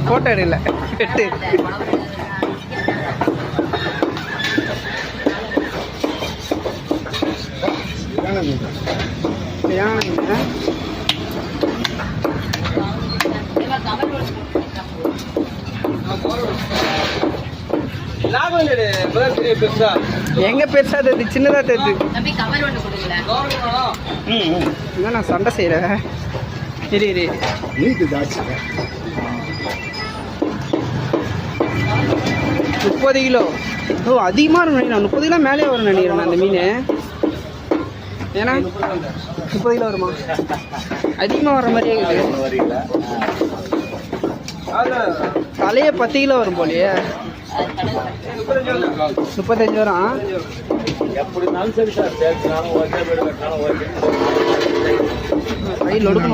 photo எடுக்கல எட்டு எங்க பெருசா தெரியுது சின்னதா தெரியுது நான் சண்டை செய்யறேன் இரு 30 கிலோ ஓ அதிகமாக இருக்கும் நினைக்கிறேன் 30 கிலோ மேலே வரும் நினைக்கிறேன் அந்த மீன் ஏன்னா 30 கிலோ வருமா அதிகமாக வர மாதிரியே இருக்குது தலையே 10 கிலோ வரும் போலையே 35 வரும் கையில் ஒடுக்கணும்